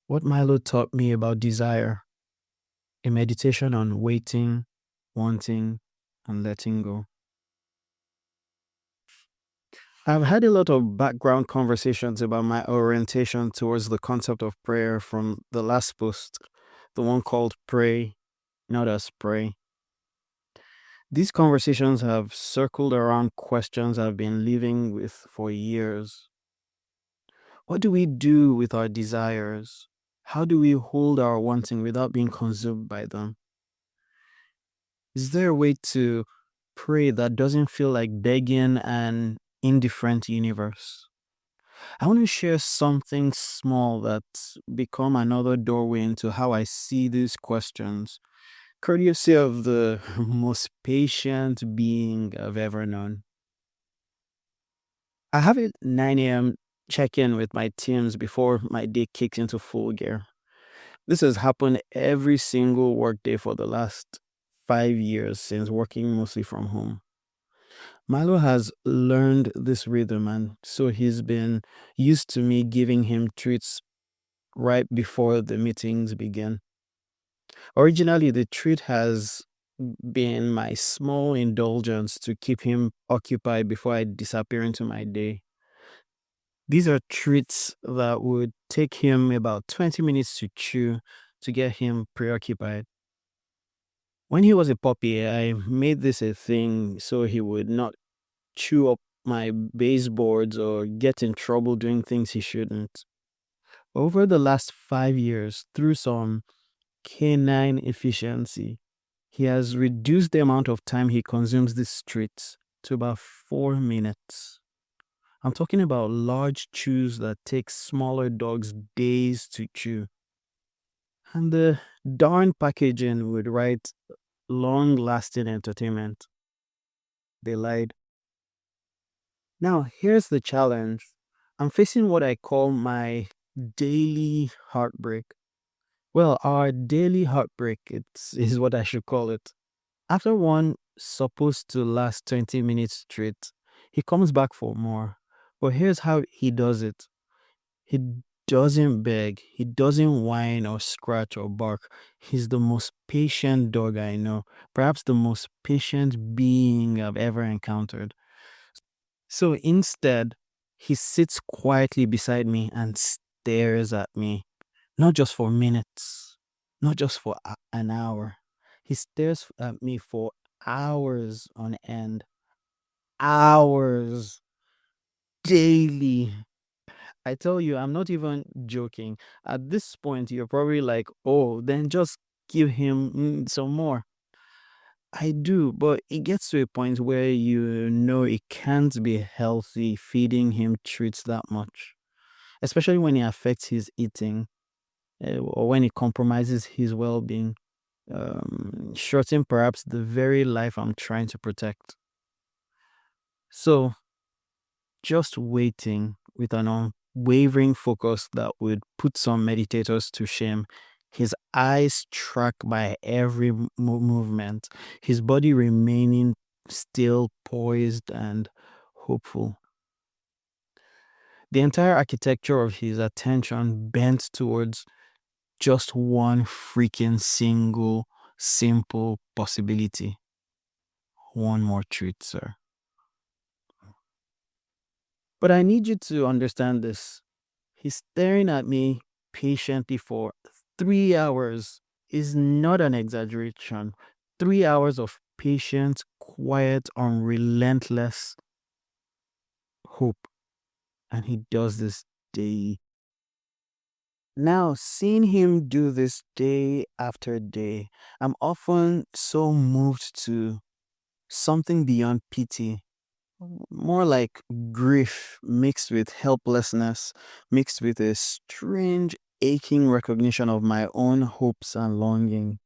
What Milo taught me about desire, a meditation on waiting, wanting, and letting go. I've had a lot of background conversations about my orientation towards the concept of prayer from the last post, the one called Pray, Not As Pray. These conversations have circled around questions I've been living with for years. What do we do with our desires? How do we hold our wanting without being consumed by them? Is there a way to pray that doesn't feel like begging an indifferent universe? I want to share something small that's become another doorway into how I see these questions, courtesy of the most patient being I've ever known. I have a 9 a.m. check in with my teams before my day kicks into full gear. This has happened every single workday for the last 5 years since working mostly from home. Milo has learned this rhythm, and so he's been used to me giving him treats right before the meetings begin. Originally, the treat has been my small indulgence to keep him occupied before I disappear into my day. These are treats that would take him about 20 minutes to chew to get him preoccupied. When he was a puppy, I made this a thing so he would not chew up my baseboards or get in trouble doing things he shouldn't. Over the last 5 years, through some canine efficiency, he has reduced the amount of time he consumes these treats to about 4 minutes. I'm talking about large chews that take smaller dogs days to chew. And the darn packaging would write long lasting entertainment. They lied. Now, here's the challenge. I'm facing what I call my daily heartbreak. Well, our daily heartbreak is what I should call it. After one supposed to last 20 minutes straight, he comes back for more. But here's how he does it. He doesn't beg, he doesn't whine or scratch or bark. He's the most patient dog I know, perhaps the most patient being I've ever encountered. So instead, he sits quietly beside me and stares at me, not just for minutes, not just for an hour. He stares at me for hours on end, hours daily. I tell you, I'm not even joking. At this point, you're probably like, oh, then just give him some more. I do, but it gets to a point where you know it can't be healthy feeding him treats that much, especially when it affects his eating or when it compromises his well being, shorting perhaps the very life I'm trying to protect. So, just waiting with an unwavering focus that would put some meditators to shame. His eyes track my every movement, his body remaining still, poised, and hopeful. The entire architecture of his attention bent towards just one freaking single, simple possibility. One more treat, sir. But I need you to understand this. He's staring at me patiently for 3 hours is not an exaggeration. 3 hours of patient, quiet, unrelentless hope. And he does this daily. Now, seeing him do this day after day, I'm often so moved to something beyond pity, more like grief mixed with helplessness, mixed with a strange aching recognition of my own hopes and longing.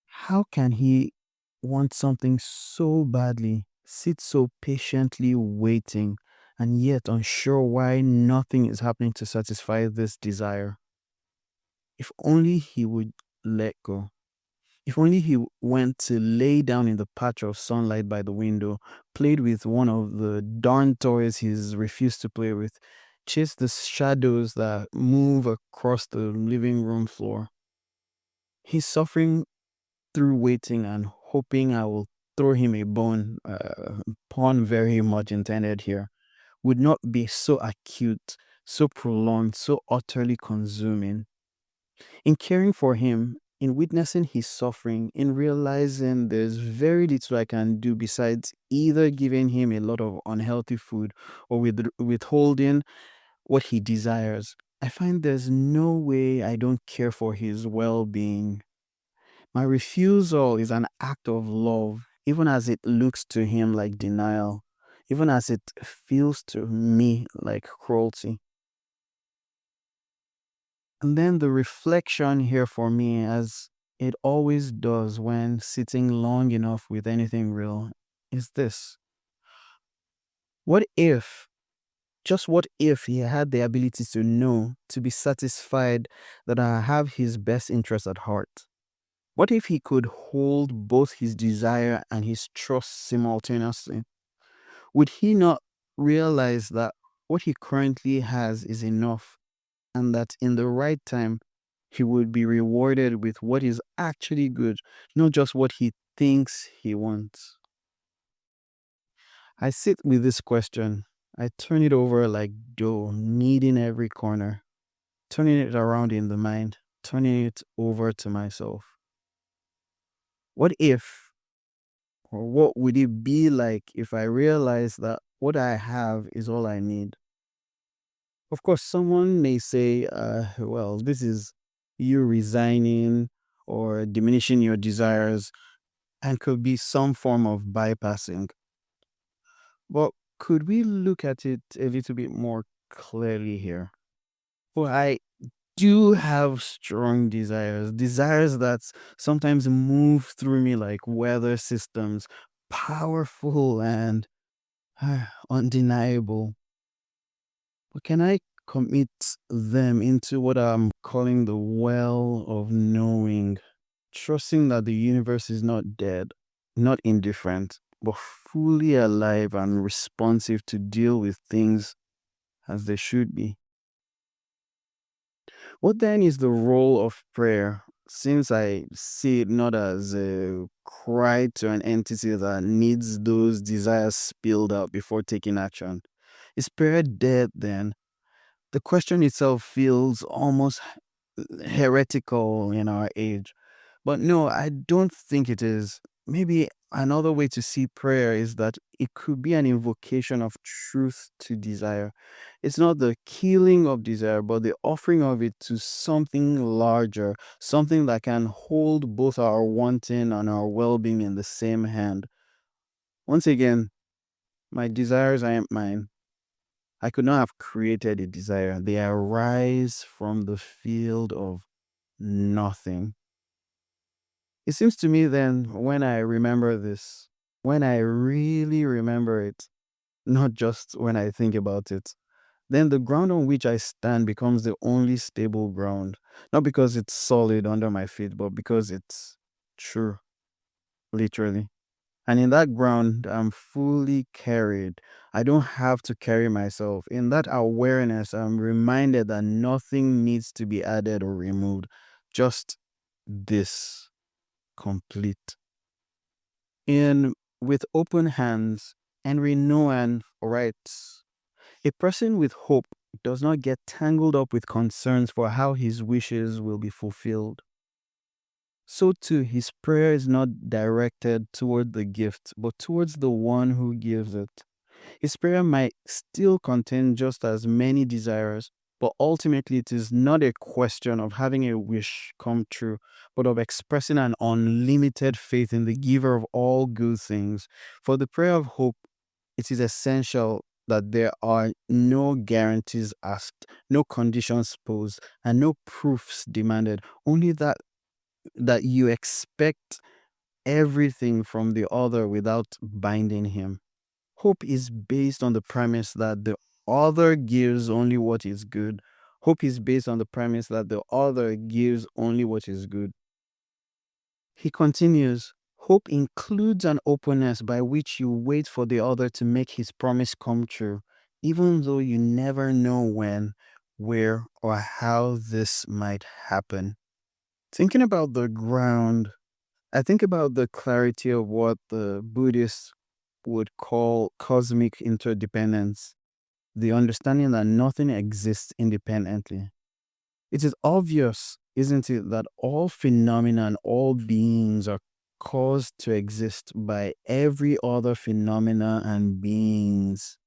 How can he want something so badly, sit so patiently waiting, and yet unsure why nothing is happening to satisfy this desire? If only he would let go. If only he went to lay down in the patch of sunlight by the window, played with one of the darn toys he's refused to play with, chase the shadows that move across the living room floor. He's suffering through waiting and hoping I will throw him a bone, pun very much intended here, would not be so acute, so prolonged, so utterly consuming. In caring for him, in witnessing his suffering, in realizing there's very little I can do besides either giving him a lot of unhealthy food or withholding what he desires, I find there's no way I don't care for his well being. My refusal is an act of love, even as it looks to him like denial, even as it feels to me like cruelty. And then the reflection here for me, as it always does when sitting long enough with anything real, is this. What if, just what if he had the ability to know, to be satisfied that I have his best interest at heart? What if he could hold both his desire and his trust simultaneously? Would he not realize that what he currently has is enough and that in the right time he would be rewarded with what is actually good, not just what he thinks he wants? I sit with this question. I turn it over like dough, kneading every corner, turning it around in the mind, turning it over to myself. What if, or what would it be like if I realized that what I have is all I need? Of course, someone may say, well, this is you resigning or diminishing your desires and could be some form of bypassing. But could we look at it a little bit more clearly here? Well, I do have strong desires, desires that sometimes move through me like weather systems, powerful and undeniable. But can I commit them into what I'm calling the well of knowing, trusting that the universe is not dead, not indifferent, but fully alive and responsive to deal with things as they should be? What then is the role of prayer? Since I see it not as a cry to an entity that needs those desires spilled out before taking action, is prayer dead then? The question itself feels almost heretical in our age. But no, I don't think it is. Maybe another way to see prayer is that it could be an invocation of truth to desire. It's not the killing of desire, but the offering of it to something larger, something that can hold both our wanting and our well being in the same hand. Once again, my desires aren't mine. I could not have created a desire. They arise from the field of nothing. It seems to me then, when I remember this, when I really remember it, not just when I think about it, then the ground on which I stand becomes the only stable ground. Not because it's solid under my feet, but because it's true, literally. And in that ground, I'm fully carried. I don't have to carry myself. In that awareness, I'm reminded that nothing needs to be added or removed. Just this, complete. In With open hands, Henry Nouwen writes, a person with hope does not get tangled up with concerns for how his wishes will be fulfilled. So too, his prayer is not directed toward the gift, but towards the one who gives it. His prayer might still contain just as many desires, but ultimately it is not a question of having a wish come true, but of expressing an unlimited faith in the giver of all good things. For the prayer of hope, it is essential that there are no guarantees asked, no conditions posed, and no proofs demanded, only that you expect everything from the other without binding him. Hope is based on the premise that the other gives only what is good. Hope is based on the premise that the other gives only what is good. He continues, hope includes an openness by which you wait for the other to make his promise come true. even though you never know when, where, or how this might happen. Thinking about the ground, I think about the clarity of what the Buddhists would call cosmic interdependence, the understanding that nothing exists independently. It is obvious, isn't it, that all phenomena and all beings are caused to exist by every other phenomena and beings.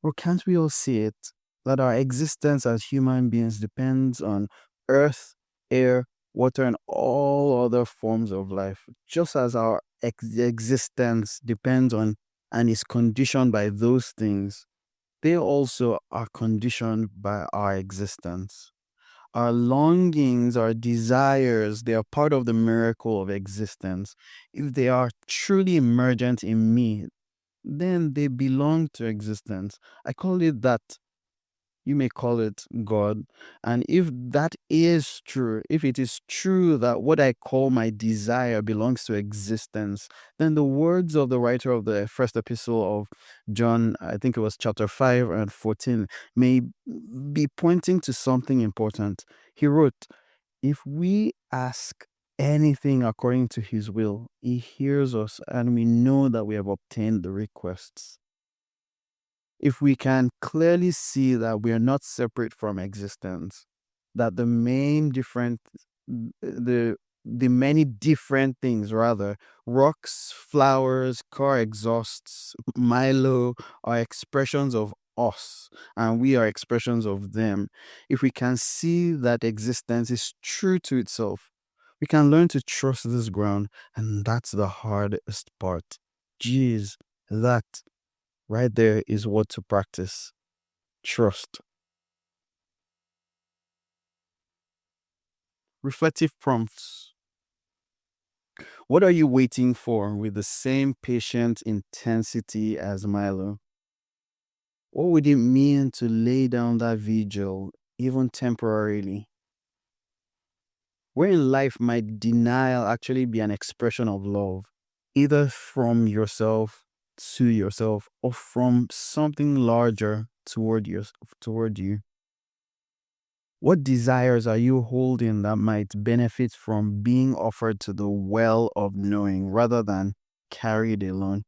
Or can't we all see it? That our existence as human beings depends on earth, air, water, and all other forms of life, just as our existence depends on and is conditioned by those things. They also are conditioned by our existence. Our longings, our desires, they are part of the miracle of existence. If they are truly emergent in me, then they belong to existence. I call it that. You may call it God. And if that is true, if it is true that what I call my desire belongs to existence, then the words of the writer of the first epistle of John, I think it was chapter 5 and 14, may be pointing to something important. He wrote, if we ask anything according to his will, he hears us, and we know that we have obtained the requests. If we can clearly see that we are not separate from existence, that the many different things, rather, rocks, flowers, car exhausts, Milo, are expressions of us, and we are expressions of them. If we can see that existence is true to itself, we can learn to trust this ground, and that's the hardest part. Jeez, that right there is what to practice. Trust. Reflective prompts. What are you waiting for with the same patient intensity as Milo? What would it mean to lay down that vigil, even temporarily? Where in life might denial actually be an expression of love, either from yourself to yourself or from something larger toward you? What desires are you holding that might benefit from being offered to the well of knowing rather than carried alone?